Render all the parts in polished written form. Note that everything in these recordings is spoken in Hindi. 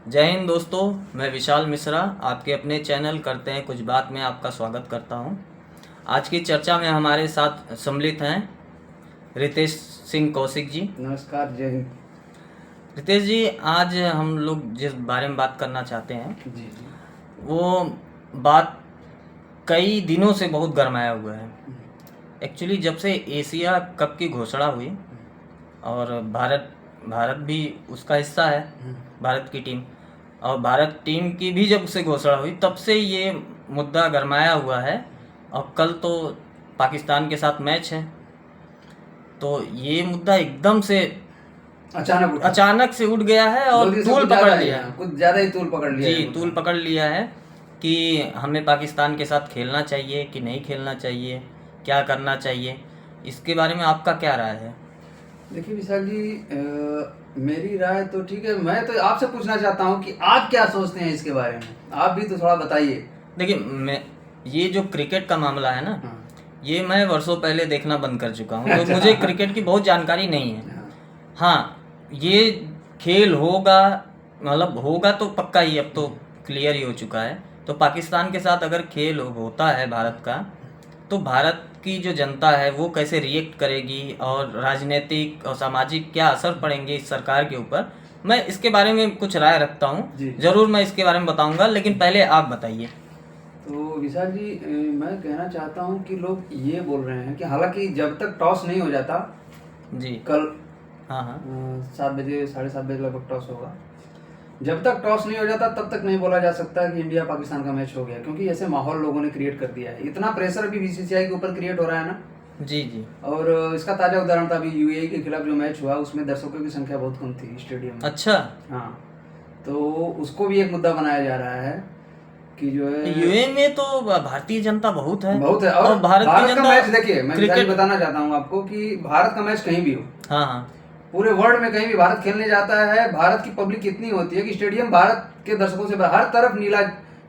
जय हिंद दोस्तों, मैं विशाल मिश्रा आपके अपने चैनल करते हैं कुछ बात में आपका स्वागत करता हूं। आज की चर्चा में हमारे साथ सम्मिलित हैं रितेश सिंह कौशिक जी। नमस्कार, जय हिंद। रितेश जी, आज हम लोग जिस बारे में बात करना चाहते हैं जी जी। वो बात कई दिनों से बहुत गरमाया हुआ है। एक्चुअली जब से एशिया कप की घोषणा हुई और भारत भी उसका हिस्सा है, भारत की टीम, और भारत टीम की भी जब से घोषणा हुई तब से ये मुद्दा गरमाया हुआ है। और कल तो पाकिस्तान के साथ मैच है, तो ये मुद्दा एकदम से अचानक से उठ गया है और तूल पकड़ लिया है, कुछ ज़्यादा ही तूल पकड़ लिया जी, तूल पकड़ लिया है कि हमें पाकिस्तान के साथ खेलना चाहिए कि नहीं खेलना चाहिए, क्या करना चाहिए। इसके बारे में आपका क्या राय है? देखिए विशाल जी, मेरी राय तो ठीक है। मैं तो आपसे पूछना चाहता हूँ कि आप क्या सोचते हैं इसके बारे में। आप भी तो थोड़ा बताइए। देखिए, मैं ये जो क्रिकेट का मामला है ना, ये मैं वर्षों पहले देखना बंद कर चुका हूँ, तो मुझे क्रिकेट की बहुत जानकारी नहीं है। हाँ, ये खेल होगा, मतलब होगा तो पक्का ही, अब तो क्लियर ही हो चुका है। तो पाकिस्तान के साथ अगर खेल होता है भारत का, तो भारत की जो जनता है वो कैसे रिएक्ट करेगी और राजनीतिक और सामाजिक क्या असर पड़ेंगे इस सरकार के ऊपर, मैं इसके बारे में कुछ राय रखता हूँ। ज़रूर मैं इसके बारे में बताऊँगा, लेकिन पहले आप बताइए। तो विशाल जी, मैं कहना चाहता हूँ कि लोग ये बोल रहे हैं कि हालांकि जब तक टॉस नहीं हो जाता जी, कल, हाँ 7 बजे 7:30 बजे लगभग टॉस होगा। जब तक टॉस नहीं हो जाता तब तक नहीं बोला जा सकता कि इंडिया पाकिस्तान का मैच हो गया, क्योंकि ऐसे माहौल लोगों ने क्रिएट कर दिया है। इतना प्रेशर अभी बीसीसीआई के ऊपर क्रिएट हो रहा है ना। जी जी। और इसका ताजा उदाहरण था अभी यूएई के खिलाफ जो मैच हुआ, उसमें दर्शकों की संख्या बहुत कम थी स्टेडियम में। अच्छा, हाँ, तो उसको भी एक मुद्दा बनाया जा रहा है कि जो है यूए में तो भारतीय जनता बहुत है। और भारत की का जनता मैच देखिए, मैं क्रिकेट बताना चाहता हूँ आपको कि भारत का मैच कहीं भी हो, हाँ, पूरे वर्ल्ड में कहीं भी भारत खेलने जाता है, भारत की पब्लिक कितनी होती है कि स्टेडियम भारत के दर्शकों से हर तरफ नीला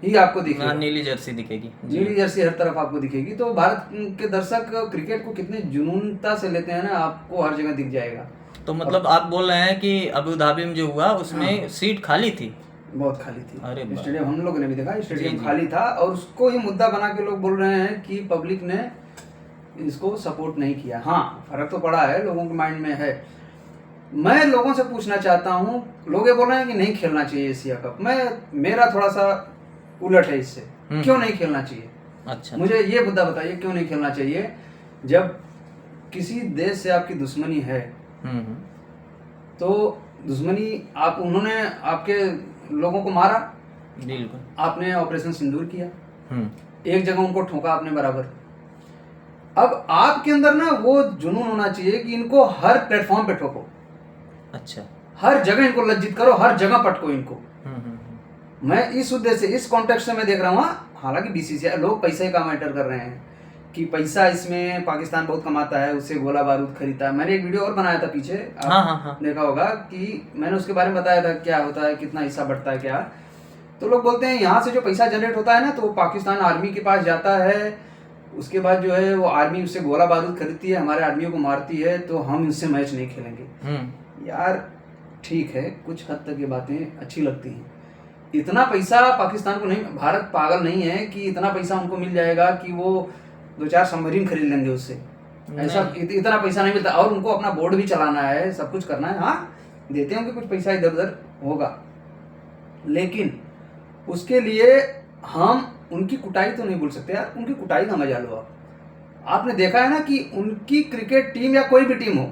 ही आपको दिखेगा, नीली जर्सी दिखेगी, नीली जर्सी हर तरफ आपको दिखेगी। तो भारत के दर्शक क्रिकेट को कितने जुनूनता से लेते हैं ना, आपको हर जगह दिख जाएगा। तो मतलब आप बोल रहे हैं कि अबू धाबी में जो हुआ उसमें सीट खाली थी, बहुत खाली थी। अरे स्टेडियम हम लोगों ने भी देखा, स्टेडियम खाली था, और उसको ही मुद्दा बना के लोग बोल रहे हैं कि पब्लिक ने इसको सपोर्ट नहीं किया। हाँ, फर्क तो पड़ा है, लोगों के माइंड में है। मैं लोगों से पूछना चाहता हूँ, लोग ये बोल रहे हैं कि नहीं खेलना चाहिए एशिया कप। मेरा थोड़ा सा उलट है इससे। क्यों नहीं खेलना चाहिए? अच्छा, मुझे ये मुद्दा बताइए, क्यों नहीं खेलना चाहिए? जब किसी देश से आपकी दुश्मनी है, तो दुश्मनी उन्होंने आपके लोगों को मारा, बिल्कुल, आपने ऑपरेशन सिंदूर किया, एक जगह उनको ठोका आपने बराबर। अब आपके अंदर ना वो जुनून होना चाहिए कि इनको हर प्लेटफॉर्म पे ठोको। अच्छा, हर जगह इनको लज्जित करो, हर जगह पटको इनको। मैं इस उद्देश्य से, इस कॉन्टेक्स्ट से मैं देख रहा हूँ। हालांकि बीसीसीआई लोग पैसे का मैटर कर रहे हैं कि पैसा इसमें पाकिस्तान बहुत कमाता है, उससे गोला बारूद खरीदता है। मैंने एक वीडियो और बनाया था पीछे, आप देखा होगा कि मैंने उसके बारे में बताया था क्या होता है, कितना हिस्सा बढ़ता है क्या। तो लोग बोलते हैं यहाँ से जो पैसा जनरेट होता है ना, तो पाकिस्तान आर्मी के पास जाता है, उसके बाद जो है वो आर्मी उससे गोला बारूद खरीदती है, हमारे आर्मियों को मारती है, तो हम इससे मैच नहीं खेलेंगे। यार ठीक है, कुछ हद तक ये बातें अच्छी लगती हैं। इतना पैसा पाकिस्तान को नहीं, भारत पागल नहीं है कि इतना पैसा उनको मिल जाएगा कि वो 2-4 सबमरीन खरीद लेंगे उससे। ऐसा इतना पैसा नहीं मिलता, और उनको अपना बोर्ड भी चलाना है, सब कुछ करना है। हाँ, देते होंगे कुछ पैसा इधर उधर होगा, लेकिन उसके लिए हम उनकी कुटाई तो नहीं भूल सकते यार। उनकी कुटाई का मजा लो। आपने देखा है ना कि उनकी क्रिकेट टीम या कोई भी टीम हो,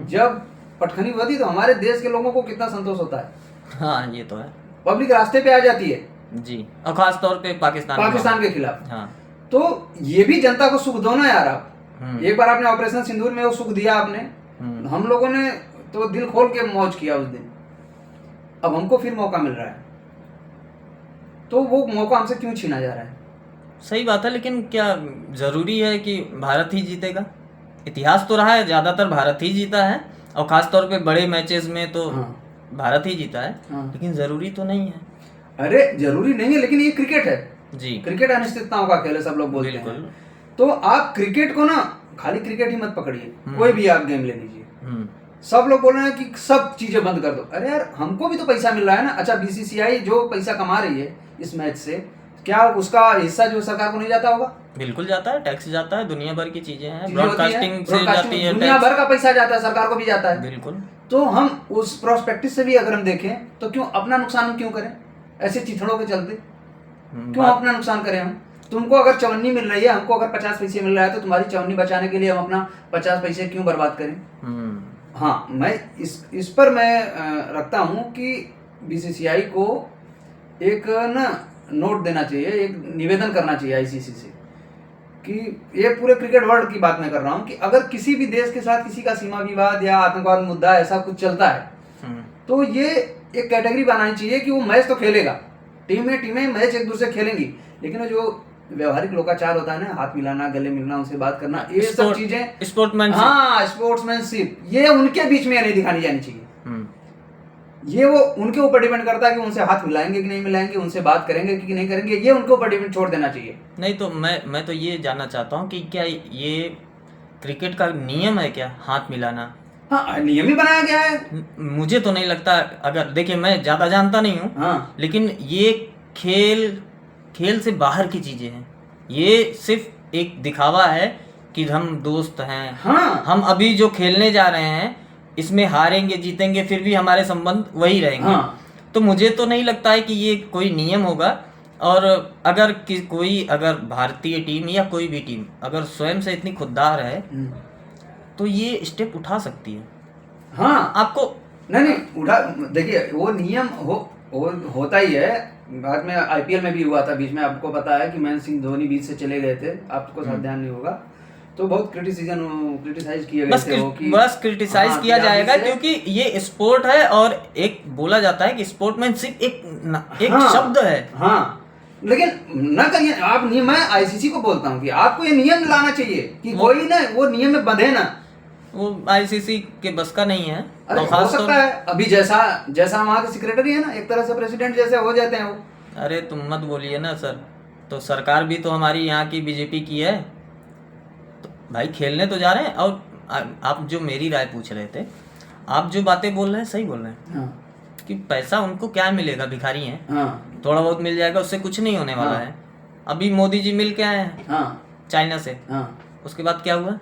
जब पटखनी होती तो हमारे देश के लोगों को कितना संतोष होता है। हाँ, ये तो है। पब्लिक रास्ते पे आ जाती है जी, और खास तौर पे पाकिस्तान के खिलाफ। हाँ, तो ये भी जनता को सुख दो ना यार। आप एक बार आपने ऑपरेशन सिंदूर में वो सुख दिया आपने, हम लोगों ने तो दिल खोल के मौज किया उस दिन। अब हमको फिर मौका मिल रहा है, तो वो मौका हमसे क्यों छीना जा रहा है? सही बात है, लेकिन क्या जरूरी है कि भारत ही जीतेगा? इतिहास तो रहा है ज्यादातर भारत ही जीता है, और खास तौर पे बड़े मैचेस में तो भारत ही जीता है। लेकिन जरूरी तो नहीं है। अरे जरूरी नहीं है, लेकिन ये क्रिकेट है जी, क्रिकेट अनिश्चितताओं का खेल है, सब लोग बोलते हैं। तो आप क्रिकेट को ना खाली क्रिकेट ही मत पकड़िए, कोई भी आप गेम ले लीजिए। सब लोग बोल रहे हैं कि सब चीजें बंद कर दो। अरे यार हमको भी तो पैसा मिल रहा है ना। अच्छा बीसीसीआई जो पैसा कमा रही है इस मैच से, क्या उसका हिस्सा जो सरकार को नहीं जाता होगा? बिल्कुल जाता है, टैक्स जाता है, दुनिया भर की चीजें हैं, चीजें होती ब्रॉडकास्टिंग हैं, से जाती है, दुनिया टैक्स। भर का पैसा जाता है, सरकार को भी जाता है। बिल्कुल। तो हम उस प्रोस्पेक्टिव से भी अगर हम देखें तो क्यों अपना नुकसान हम क्यों करें ऐसे चिथड़ों के चलते? क्यों अपना नुकसान करें हम? तुमको अगर 54 मिल रही है, हमको अगर 50 पैसे मिल रहा है, तो तुम्हारी 54 बचाने के लिए हम अपना 50 पैसे क्यों बर्बाद करें? हाँ, मैं इस पर मैं रखता हूँ कि बीसीसीआई को एक ना नोट देना चाहिए, एक निवेदन करना चाहिए आईसीसी से कि ये पूरे क्रिकेट वर्ल्ड की बात मैं कर रहा हूँ कि अगर किसी भी देश के साथ किसी का सीमा विवाद या आतंकवाद मुद्दा ऐसा कुछ चलता है तो ये एक कैटेगरी बनानी चाहिए कि वो मैच तो खेलेगा, टीमें मैच एक दूसरे खेलेंगी, लेकिन जो व्यवहारिक लोकाचार होता है ना, हाथ मिलाना, गले मिलना, उनसे बात करना, ये सब चीजें स्पोर्ट्समैनशिप, हाँ स्पोर्ट्समैनशिप, ये उनके बीच में नहीं दिखानी जानी चाहिए। ये वो उनके ऊपर डिपेंड करता है कि उनसे हाथ मिलाएंगे कि नहीं मिलाएंगे, उनसे बात करेंगे कि नहीं करेंगे, ये उनके ऊपर डिपेंड छोड़ देना चाहिए। नहीं तो मैं तो ये जानना चाहता हूँ कि क्या ये क्रिकेट का नियम है क्या हाथ मिलाना? हाँ नियम ही बनाया गया है। मुझे तो नहीं लगता। अगर देखिए मैं ज्यादा जानता नहीं हूँ, हाँ। लेकिन ये खेल से बाहर की चीजें हैं। ये सिर्फ एक दिखावा है कि हम दोस्त हैं। हाँ। हम अभी जो खेलने जा रहे हैं इसमें हारेंगे जीतेंगे फिर भी हमारे संबंध वही रहेंगे। हाँ। तो मुझे तो नहीं लगता है कि ये कोई नियम होगा। और अगर कोई अगर भारतीय टीम या कोई भी टीम अगर स्वयं से इतनी खुददार है तो ये स्टेप उठा सकती है। हाँ आपको नहीं उठा, देखिए वो नियम होता ही है। बाद में आईपीएल में भी हुआ था बीच में, आपको पता है कि महेंद्र सिंह धोनी बीच से चले गए थे, आपको शायद ध्यान नहीं होगा, तो बहुत क्रिटिसाइज किए गए थे कि बस क्रिटिसाइज किया जाएगा क्योंकि ये स्पोर्ट है और एक बोला जाता है कि स्पोर्ट्समैनशिप एक शब्द है। हाँ लेकिन ना करिए आप नियम। मैं आईसीसी को बोलता हूँ कि आपको ये नियम लाना चाहिए कि कोई ना वो नियम में बंधे ना। वो आईसीसी के बस का नहीं है। अरे हो सकता है अभी जैसा वहाँ के सेक्रेटरी है ना, एक तरह से प्रेसिडेंट जैसे हो जाते हैं वो। अरे तुम मत बोलिए ना सर, तो सरकार भी तो हमारी यहाँ की बीजेपी की है। तो भाई खेलने तो जा रहे हैं। और आप जो मेरी राय पूछ रहे थे, आप जो बातें बोल रहे हैं सही बोल रहे हैं। हाँ। कि पैसा उनको क्या मिलेगा, भिखारी हैं। हाँ। थोड़ा बहुत मिल जाएगा, उससे कुछ नहीं होने वाला है। अभी मोदी जी मिल के आए हैं हाँ। चाइना से। हाँ। उसके बाद क्या हुआ?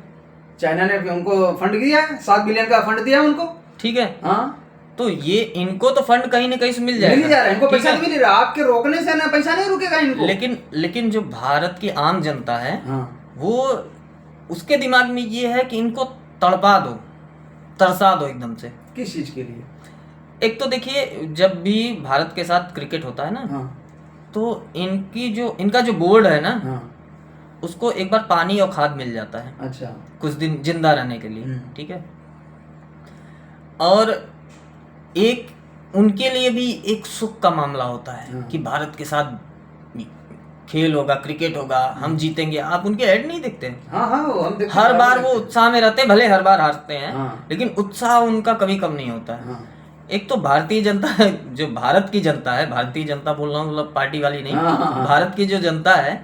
चाइना ने उनको फंड दिया है, 7 बिलियन का फंड दिया उनको। ठीक है। हाँ। तो ये इनको तो फंड कहीं ना कहीं से मिल जाएगा। मिल जा रहा है इनको, पैसा तो मिल रहा है। आपके रोकने से ना पैसा नहीं रुकेगा इनको। लेकिन जो भारत की आम जनता है, हाँ। वो उसके दिमाग में ये है कि इनको तड़पा दो, तरसा दो एकदम से। किस चीज के लिए? एक तो देखिए जब भी भारत के साथ क्रिकेट होता है ना, हाँ। तो इनका जो बोर्ड है ना, हाँ। उसको एक बार पानी और खाद मिल जाता है। अच्छा। कुछ दिन जिंदा रहने के लिए। ठीक है। और एक उनके लिए भी एक सुख का मामला होता है कि भारत के साथ खेल होगा, क्रिकेट होगा, हम जीतेंगे। आप उनके ऐड नहीं देखते? हाँ हाँ हम देखते, हर बार वो उत्साह में रहते हैं, भले हर बार हारते हैं। हाँ। लेकिन उत्साह उनका कभी कम नहीं होता है। हाँ। एक तो भारतीय जनता जो भारत की जनता है, भारतीय जनता बोल रहा हूँ मतलब पार्टी वाली नहीं, हाँ। भारत की जो जनता है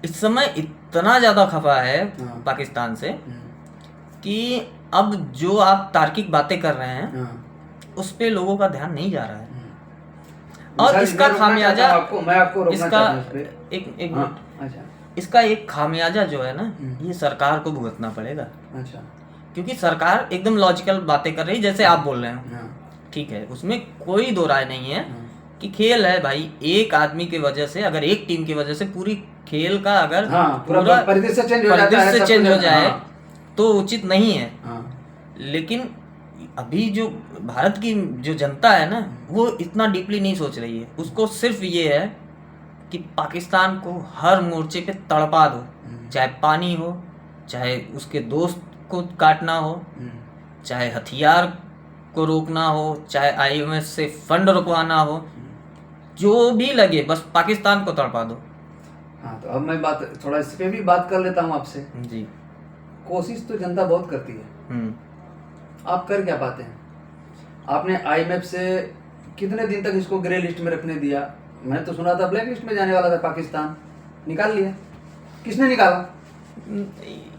इस समय इतना ज्यादा खफा है पाकिस्तान से कि अब जो आप तार्किक बातें कर रहे हैं उस पे लोगों का ध्यान नहीं जा रहा है। और इसका खामियाजा मैं आपको रोकना इसका चाहता हूं एक अच्छा। इसका एक खामियाजा जो है ना, ये सरकार को भुगतना पड़ेगा। अच्छा। क्योंकि सरकार एकदम लॉजिकल बातें कर रही है जैसे आप बोल रहे हैं। ठीक है, उसमें कोई दो राय नहीं है कि खेल है भाई। एक आदमी की वजह से, अगर एक टीम की वजह से पूरी खेल का अगर पूरा परिदृश्य चेंज हो जाए तो उचित नहीं है। लेकिन अभी जो भारत की जो जनता है ना, वो इतना डीपली नहीं सोच रही है। उसको सिर्फ ये है कि पाकिस्तान को हर मोर्चे पे तड़पा दो, चाहे पानी हो, चाहे उसके दोस्त को काटना हो, चाहे हथियार को रोकना हो, चाहे आईएमएफ से फंड रुकवाना हो, जो भी लगे बस पाकिस्तान को तड़पा दो। हाँ तो अब मैं थोड़ा इस पे भी बात कर लेता हूँ आपसे जी। कोशिश तो जनता बहुत करती है, आप कर क्या पाते हैं? आपने आईएमएफ से कितने दिन तक इसको ग्रे लिस्ट में रखने दिया? मैं तो सुना था ब्लैक लिस्ट में जाने वाला था पाकिस्तान, निकाल लिया। किसने निकाला?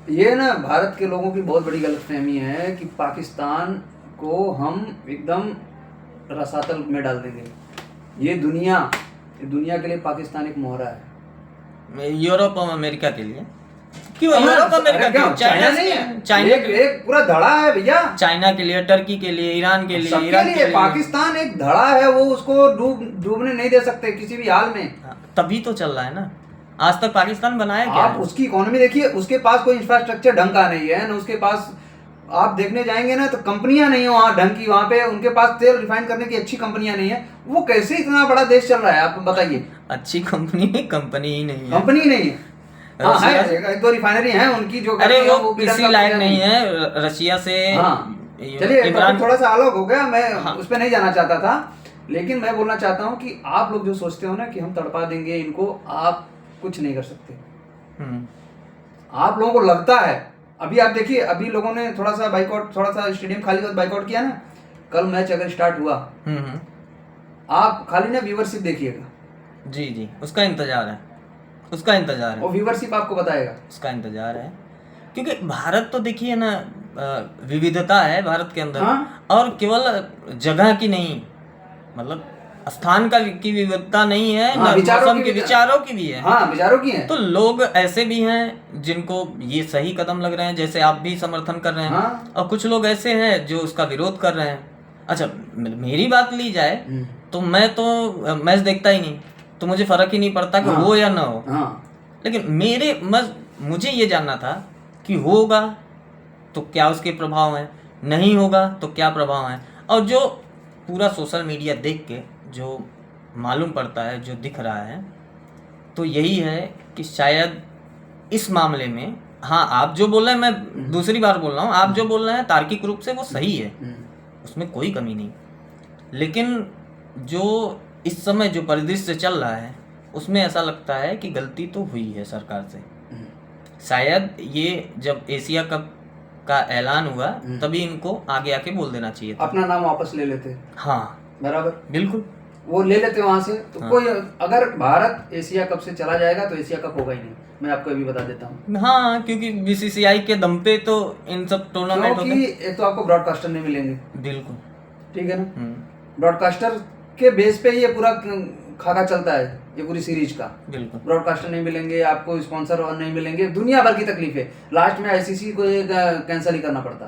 ये ना भारत के लोगों की बहुत बड़ी गलतफहमी है कि पाकिस्तान को हम एकदम रसातल में डाल देंगे। ये दुनिया के लिए पाकिस्तान एक मोहरा है। यूरोप और अमेरिका के लिए क्यों? यूरोप अमेरिका क्यों? चाइना नहीं है? चाइना एक पूरा धड़ा है भैया। चाइना के लिए, टर्की के लिए, ईरान के लिए, ईरान के लिए। पाकिस्तान एक धड़ा है, वो उसको डूबने नहीं दे सकते किसी भी हाल में। तभी तो चल रहा है ना। आज तक पाकिस्तान बनाया क्या आप उसकी इकोनॉमी देखिए, उसके पास कोई इंफ्रास्ट्रक्चर ढंग का नहीं है ना, उसके पास आप देखने जाएंगे ना तो कंपनियां नहीं हो वहाँ ढंग की, वहाँ पे उनके पास तेल रिफाइन करने की अच्छी कंपनियां नहीं है। वो कैसे इतना बड़ा देश चल रहा है, आप बताइए। अच्छी कंपनी ही नहीं है। कंपनी नहीं है। हाँ है, एक दो रिफाइनरी है उनकी जो, अरे वो किसी लायक नहीं है। रशिया से चलिए थोड़ा सा अलग हो गया, मैं उस पर नहीं जाना चाहता था, लेकिन मैं बोलना चाहता हूँ कि आप लोग जो सोचते हो ना कि हम तड़पा देंगे इनको, आप कुछ नहीं कर सकते। आप लोगों को लगता है, अभी आप देखिए, अभी लोगों ने थोड़ा सा बाइकआउट, थोड़ा सा स्टेडियम खाली हुआ बाइकआउट किया ना, कल मैच अगर स्टार्ट हुआ, आप खाली ना व्यूवरशिप देखिएगा। जी उसका इंतजार है, उसका इंतजार है। और व्यूवरशिप आपको बताएगा, उसका इंतजार है। क्योंकि भारत तो देखिए ना, विविधता है भारत के अंदर। हाँ? और केवल जगह की नहीं, मतलब स्थान की विविधता नहीं है, हाँ, मौसम के विचारों की भी है। हाँ, विचारों की है। तो लोग ऐसे भी हैं जिनको ये सही कदम लग रहे हैं, जैसे आप भी समर्थन कर रहे हैं। हाँ? और कुछ लोग ऐसे हैं जो उसका विरोध कर रहे हैं। अच्छा, मेरी बात ली जाए तो मैं तो मैच देखता ही नहीं, तो मुझे फर्क ही नहीं पड़ता कि हो या ना हो। लेकिन मुझे ये जानना था कि होगा तो क्या उसके प्रभाव हैं, नहीं होगा तो क्या प्रभाव हैं। और जो पूरा सोशल मीडिया देख के जो मालूम पड़ता है, जो दिख रहा है, तो यही है कि शायद इस मामले में, हाँ आप जो बोल रहे हैं, मैं दूसरी बार बोल रहा हूँ, आप जो बोल रहे हैं तार्किक रूप से वो सही है, उसमें कोई कमी नहीं। लेकिन जो इस समय जो परिदृश्य चल रहा है उसमें ऐसा लगता है कि गलती तो हुई है सरकार से। शायद ये जब एशिया कप का ऐलान हुआ तभी इनको आगे आके बोल देना चाहिए था, अपना नाम वापस ले लेते। हाँ बराबर, बिल्कुल वो ले लेते वहां से तो। हाँ। कोई अगर भारत एशिया कप से चला जाएगा तो एशिया कप होगा ही नहीं, मैं आपको अभी बता देता हूँ। हाँ, क्योंकि बीसीसीआई के दम पे तो इन सब टूर्नामेंट होते हैं। एक तो आपको ब्रॉडकास्टर नहीं मिलेंगे, बिल्कुल ठीक है ना। ब्रॉडकास्टर के बेस पे ये पूरा खाका चलता है, ये पूरी सीरीज का। बिल्कुल, ब्रॉडकास्टर नहीं मिलेंगे आपको, स्पॉन्सर और नहीं मिलेंगे, दुनिया भर की तकलीफ है। लास्ट में आईसीसी को कैंसिल ही करना पड़ता।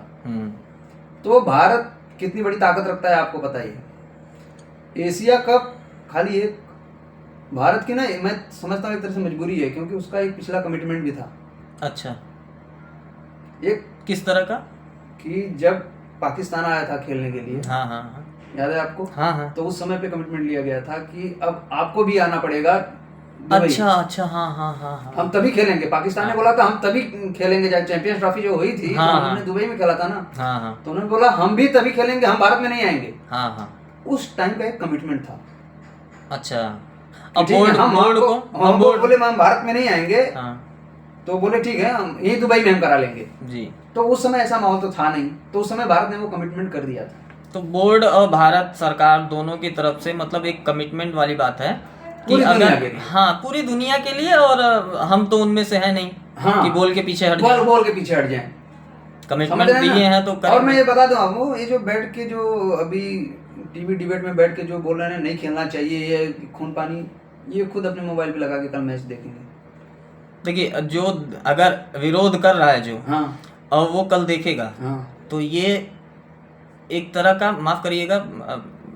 तो भारत कितनी बड़ी ताकत रखता है आपको पता ही है। एशिया कप खाली एक भारत की ना, मैं समझता हूँ एक तरह से मजबूरी है, क्योंकि उसका एक पिछला कमिटमेंट भी था। अच्छा, एक किस तरह का? कि जब पाकिस्तान आया था खेलने के लिए, हाँ याद है आपको? हाँ। तो उस समय पे कमिटमेंट लिया गया था कि अब आपको भी आना पड़ेगा। अच्छा हाँ। हम तभी खेलेंगे। पाकिस्तान ने बोला था हम तभी खेलेंगे, जब चैंपियंस ट्रॉफी जो हुई थी, हमने दुबई में खेला था ना। हाँ। तो उन्होंने बोला हम भी तभी खेलेंगे, हम भारत में नहीं आएंगे। हाँ। उस टाइम का एक कमिटमेंट था। अच्छा, अब बोले हम भारत में नहीं आएंगे। तो बोले ठीक है, हम यही दुबई में हम करा लेंगे जी। तो उस समय ऐसा माहौल तो था नहीं, तो उस समय भारत ने वो कमिटमेंट कर दिया था। तो बोर्ड और भारत सरकार दोनों की तरफ से मतलब एक कमिटमेंट वाली बात है कि अगर पूरी दुनिया के लिए, और हम तो उनमें से है नहीं कि बोल के पीछे हट जाए। कमिटमेंट दिए हैं तो और मैं ये बता दूं आपको, ये जो बैठ के जो अभी टीवी डिबेट में बैठ के जो बोल रहे हैं नहीं खेलना चाहिए, ये खून पानी, ये खुद अपने मोबाइल पे लगा के कल मैच देखेंगे। देखिए, जो अगर विरोध कर रहा है जो, और वो कल देखेगा, तो ये एक तरह का, माफ करिएगा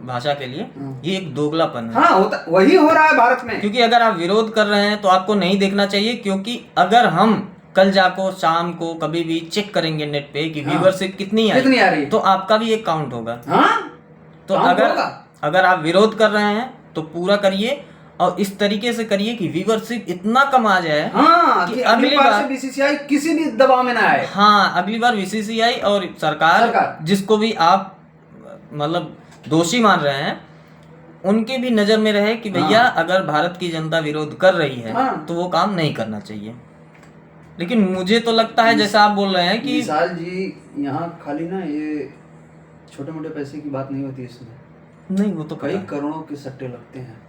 भाषा के लिए, ये एक दोगलापन है। होता वही हो रहा है भारत में। क्योंकि अगर आप विरोध कर रहे हैं तो आपको नहीं देखना चाहिए, क्योंकि अगर हम कल जाको शाम को कभी भी चेक करेंगे नेट पे कि व्यूअरशिप कितनी आ रही है, तो आपका भी एक काउंट होगा। तो अगर आप विरोध कर रहे हैं तो पूरा करिए, और इस तरीके से करिए कि व्यूअरशिप इतना कम आ जाए कि अगली बार बीसीसीआई किसी भी दबाव में ना आए। अगली बार बीसीसीआई और सरकार जिसको भी आप मतलब दोषी मान रहे हैं, उनके भी नजर में रहे कि भैया अगर भारत की जनता विरोध कर रही है तो वो काम नहीं करना चाहिए। लेकिन मुझे तो लगता है जैसा आप बोल रहे हैं कि विशाल जी, यहाँ खाली ना ये छोटे मोटे पैसे की बात नहीं होती इसमें। नहीं, वो तो कई करोड़ों के सट्टे लगते हैं।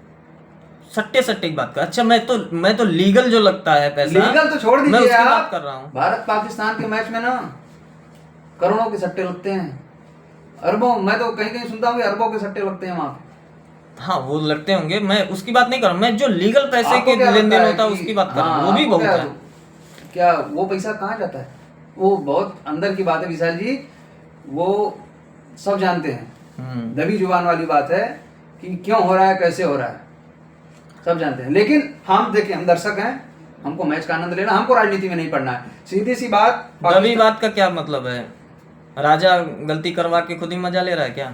सट्टे की बात कर। अच्छा मैं तो लीगल जो लगता है पैसा, लीगल तो छोड़ मैं दीजिए उसकी आप, बात कर रहा हूँ। भारत पाकिस्तान के मैच में ना करोड़ों के सट्टे लगते हैं, अरबों, मैं तो कहीं कहीं सुनता हूँ कि अरबों के सट्टे लगते हैं वहां पे। हाँ वो लगते होंगे, मैं उसकी बात नहीं कर रहा हूँ, मैं जो लीगल पैसे आपको के क्या लेन लगता देन है होता है कि- उसकी बात कर रहा हूँ, हाँ, वो भी आपको बहुत है। क्या वो पैसा कहाँ जाता है? वो बहुत अंदर की बात है विशाल जी, वो सब जानते हैं। दबी जुबान वाली बात है कि क्यों हो रहा है, कैसे हो रहा है, सब जानते हैं। लेकिन हम देखिए, हम दर्शक हैं, हमको मैच का आनंद लेना, हमको राजनीति में नहीं पड़ना है। सीधी सी बात, दबी बात का क्या मतलब है? राजा गलती करवा के खुद ही मजा ले रहा है क्या?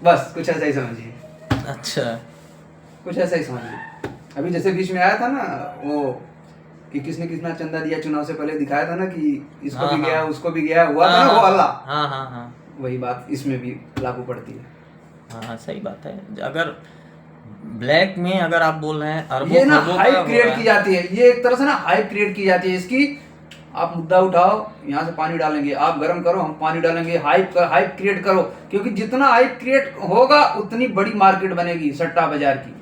बस कुछ ऐसा ही समझिए। अच्छा, कुछ ऐसा ही समझिए। अभी जैसे बीच में आया था ना वो कि किसने कितना चंदा दिया चुनाव से पहले, दिखाया था ना कि इसको हाँ, भी गया, हाँ। उसको भी गया, हुआ था ना वो हल्ला। हाँ हाँ हाँ वही बात इसमें भी लागू पड़ती है। हाँ, सही बात है। अगर ब्लैक में अगर आप बोल रहे हैं अरबों ये ना खरबों का हाइप हो क्रिएट रहा की है। जाती है, ये एक तरह से ना हाइप क्रिएट की जाती है इसकी। आप मुद्दा उठाओ, यहाँ से पानी डालेंगे, आप गर्म करो, हम पानी डालेंगे, हाइप क्रिएट करो, क्योंकि जितना हाइप क्रिएट होगा उतनी बड़ी मार्केट बनेगी सट्टा बाजार की।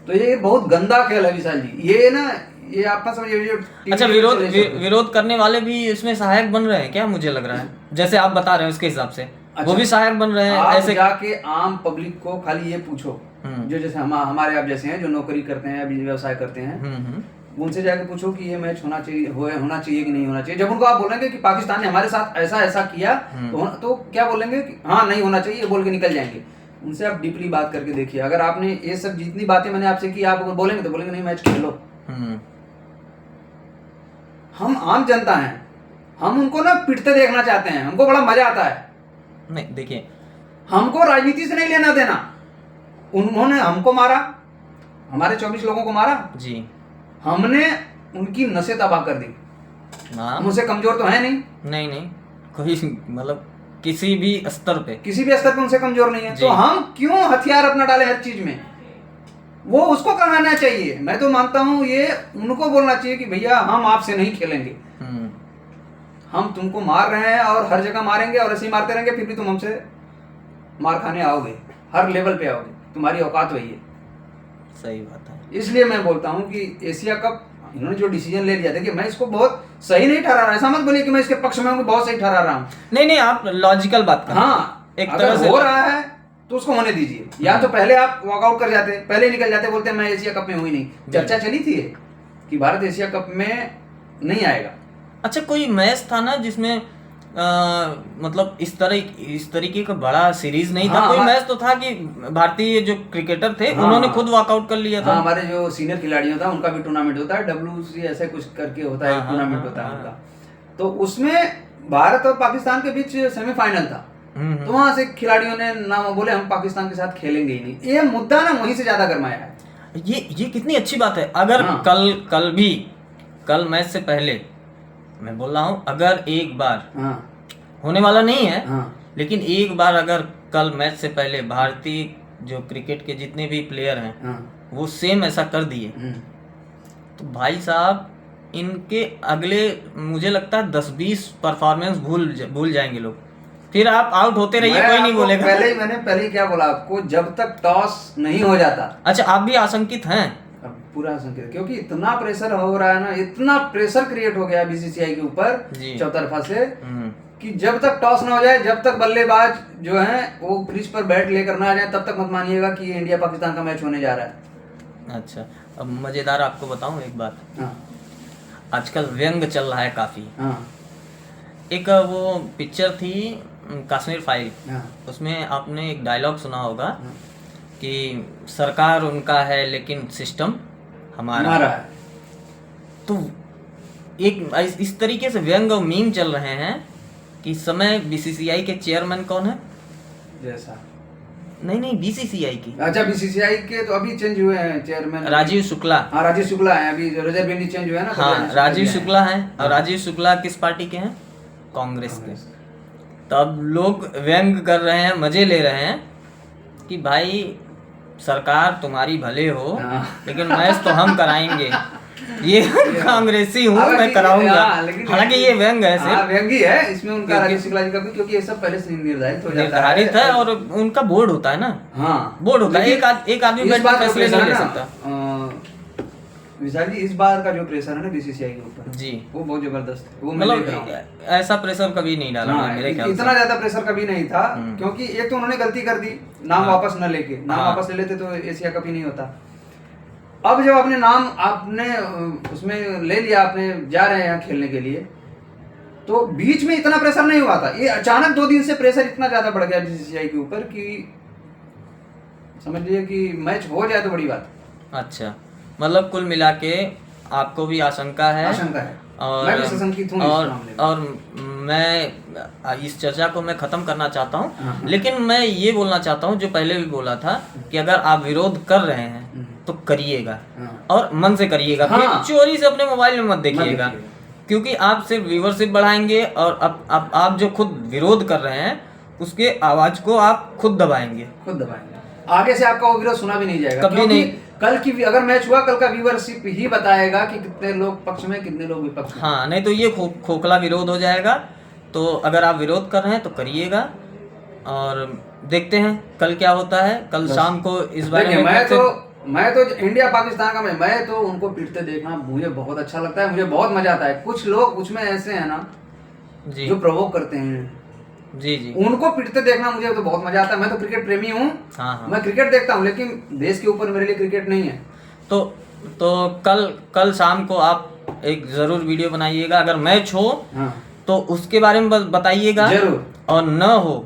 तो ये बहुत गंदा खेल है विशाल जी, ये ना, ये आप ना समझिए जो अच्छा, विरोध करने वाले भी इसमें सहायक बन रहे हैं क्या? मुझे लग रहा है जैसे आप बता रहे हैं उसके हिसाब से वो भी सहायक बन रहे हैं। आप ऐसे जाके आम पब्लिक को खाली ये पूछो, जो जैसे हमारे आप जैसे हैं जो नौकरी करते हैं, अभी व्यवसाय करते हैं, उनसे जाके पूछो कि ये मैच होना चाहिए कि नहीं होना चाहिए। जब उनको आप बोलेंगे कि पाकिस्तान ने हमारे साथ ऐसा किया, तो क्या बोलेंगे कि हाँ नहीं होना चाहिए, बोल के निकल जाएंगे। उनसे आप डीपली बात करके देखिए, अगर आपने ये सब जितनी बातें मैंने आपसे की, आप अगर बोलेंगे तो बोलेंगे नहीं मैच खेलो। हम आम जनता हैं, हम उनको ना पिटते देखना चाहते हैं, हमको बड़ा मजा आता है। नहीं देखिए, हमको राजनीति से नहीं लेना देना। उन्होंने हमको मारा, हमारे 24 लोगों को मारा जी, हमने उनकी नसें तबाह कर दी। हम उससे कमजोर तो है नहीं, कोई मतलब किसी भी स्तर पे उनसे कमजोर नहीं है, तो हम क्यों हथियार अपना डाले हर चीज में? वो उसको करवाना चाहिए। मैं तो मानता हूँ ये उनको बोलना चाहिए कि भैया हम आपसे नहीं खेलेंगे, हम तुमको मार रहे हैं और हर जगह मारेंगे और ऐसे ही मारते रहेंगे, फिर भी तुम हमसे मार खाने आओगे, हर लेवल पे आओगे, तुम्हारी औकात वही है। सही बात है। इसलिए मैं बोलता हूँ कि एशिया कप इन्होंने जो डिसीजन ले लिया, देखिए मैं इसको बहुत सही नहीं ठहरा रहा, ऐसा मत बोलिए कि मैं इसके पक्ष में हूँ, बहुत सही ठहरा रहा हूँ। नहीं, आप लॉजिकल बात कर। हाँ, एक अगर तरह से हो रहा है तो उसको होने दीजिए। या तो पहले आप वॉकआउट कर जाते, पहले निकल जाते, बोलते मैं एशिया कप में हुई नहीं। चर्चा चली थी कि भारत एशिया कप में नहीं आएगा। अच्छा, कोई मैच था ना जिसमें मतलब इस तरीके का बड़ा सीरीज नहीं था। कोई मैच तो था कि भारतीय जो क्रिकेटर थे उन्होंने खुद वॉकआउट कर लिया था। हमारे जो सीनियर खिलाड़ियों था उनका भी टूर्नामेंट होता है, WC ऐसे कुछ करके होता है, टूर्नामेंट होता है उनका। तो उसमें भारत और पाकिस्तान के बीच सेमीफाइनल था, तो वहां से खिलाड़ियों ने नाम बोले हम पाकिस्तान के साथ खेलेंगे ही नहीं। ये मुद्दा ना वहीं से ज्यादा गरमाया है। ये कितनी अच्छी बात है। अगर कल मैच से पहले मैं बोल रहा हूँ, अगर एक बार होने वाला नहीं है, लेकिन एक बार अगर कल मैच से पहले भारतीय जो क्रिकेट के जितने भी प्लेयर हैं वो सेम ऐसा कर दिए, तो भाई साहब इनके अगले मुझे लगता है 10-20 परफॉर्मेंस भूल जाएंगे लोग। फिर आप आउट होते रहिए, कोई नहीं बोलेगा। पहले ही क्या बोला आपको, जब तक टॉस नहीं हो जाता। अच्छा, आप भी आशंकित हैं? पूरा संकेत, क्योंकि इतना प्रेशर हो रहा है ना, इतना प्रेशर क्रिएट हो गया BCCI के ऊपर चौतरफा से, कि जब तक टॉस ना हो जाए, जब तक बल्लेबाज जो हैं वो क्रीज पर बैट लेकर ना आ जाए, तब तक मत मानिएगा कि ये इंडिया पाकिस्तान का मैच होने जा रहा है। अच्छा, अब मजेदार आपको बताऊं एक बात। आजकल व्यंग चल रहा है काफी। एक वो पिक्चर थी कश्मीर फाइल, उसमें आपने एक डायलॉग सुना होगा कि सरकार उनका है लेकिन सिस्टम हमारा है। तो एक इस तरीके से व्यंग और मीम चल रहे हैं कि इस समय BCCI के चेयरमैन कौन है? जैसा नहीं BCCI की। अच्छा, BCCI के तो अभी चेंज हुए हैं चेयरमैन, राजीव शुक्ला। हाँ, राजीव शुक्ला है, अभी रिजर्व बेंच चेंज हुआ है ना। हाँ, राजीव शुक्ला है। और राजीव शुक्ला किस पार्टी के हैं? कांग्रेस के। तो अब लोग व्यंग कर रहे हैं, मजे ले रहे हैं कि भाई सरकार तुम्हारी भले हो, लेकिन मैच तो हम कराएंगे। ये कांग्रेसी हूँ, मैं हालांकि- कराऊंगा। हाँ, लेकिन- हालांकि ये व्यंग है हाँ, सिर्फ, व्यंगी है इसमें उनका क्योंकि- राजीव शुक्ला जी का भी, क्योंकि ये सब पहले से निर्धारित हो जाता निर्धारित है और उनका बोर्ड होता है ना, हाँ बोर्ड होता है। लेकिन एक आदमी इस बैठ बार के का फैसले प्रेशर नहीं ले है ना, सकता। विशाल जी, इस बार का जो प्रेशर है ना बीसीसीआई के ऊपर जी, वो बहुत जबरदस्त है, वो मैं देख रहा हूँ। मतलब ऐसा प्रेशर कभी नहीं डाला हाँ, मेरे ख्याल इतना से। ज्यादा प्रेशर कभी नहीं था, हम्म। क्योंकि एक तो उन्होंने गलती कर दी नाम हाँ। वापस न लेके, नाम हाँ। वापस ले लेते तो एशिया कप ही नहीं होता। अब जब अपने नाम आपने उसमें ले लिया, आपने जा रहे हैं खेलने के लिए, तो बीच में इतना प्रेशर नहीं हुआ था। ये अचानक 2 दिन से प्रेशर इतना ज्यादा बढ़ गया बीसीसीआई के ऊपर कि समझ लीजिए कि मैच हो जाए तो बड़ी बात। अच्छा, मतलब कुल मिला के आपको भी आशंका है, आशंका है, और मैं भी सशंकित हूँ इस मामले में। और मैं इस चर्चा को मैं खत्म करना चाहता हूँ, हाँ। लेकिन मैं ये बोलना चाहता हूँ जो पहले भी बोला था कि अगर आप विरोध कर रहे हैं तो करिएगा, हाँ। और मन से करिएगा, हाँ। फिर चोरी से अपने मोबाइल में मत देखिएगा, देखिएगा। क्योंकि आप सिर्फ व्यूवरशिप बढ़ाएंगे, और आप जो खुद विरोध कर रहे हैं उसके आवाज को आप खुद दबाएंगे, खुद दबाएंगे, आगे से आपका वो विरोध सुना भी नहीं जाएगा, कभी क्योंकि नहीं। कल की अगर मैच हुआ, कल का व्यूअरशिप ही बताएगा कि कितने लोग पक्ष में, कितने लोग विपक्ष में। हाँ, नहीं तो ये खोखला विरोध हो जाएगा। तो अगर आप विरोध कर रहे हैं तो करिएगा, और देखते हैं कल क्या होता है। कल शाम को इस बारे देखिए, में मैं तो इंडिया पाकिस्तान का मैं तो उनको पिटते देखना मुझे बहुत अच्छा लगता है, मुझे बहुत मजा आता है। कुछ लोग उसमें ऐसे हैं ना जी जो प्रोवोक करते हैं, जी जी, उनको पिटते देखना मुझे तो बहुत मजा आता है। मैं तो क्रिकेट प्रेमी हूँ, हाँ हाँ। मैं क्रिकेट देखता हूँ, लेकिन देश के ऊपर मेरे लिए क्रिकेट नहीं है। तो कल शाम को आप एक जरूर वीडियो बनाइएगा, अगर मैच हो हाँ, तो उसके बारे में बताइएगा, जरूर, और न हो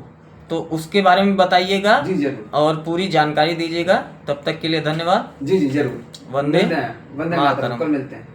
तो उसके बारे में बताइएगा, जी जरूर, और पूरी जानकारी दीजिएगा। तब तक के लिए धन्यवाद। जी जी जरूर। वंदे मिलते हैं, वंदे मातरम, कल मिलते हैं।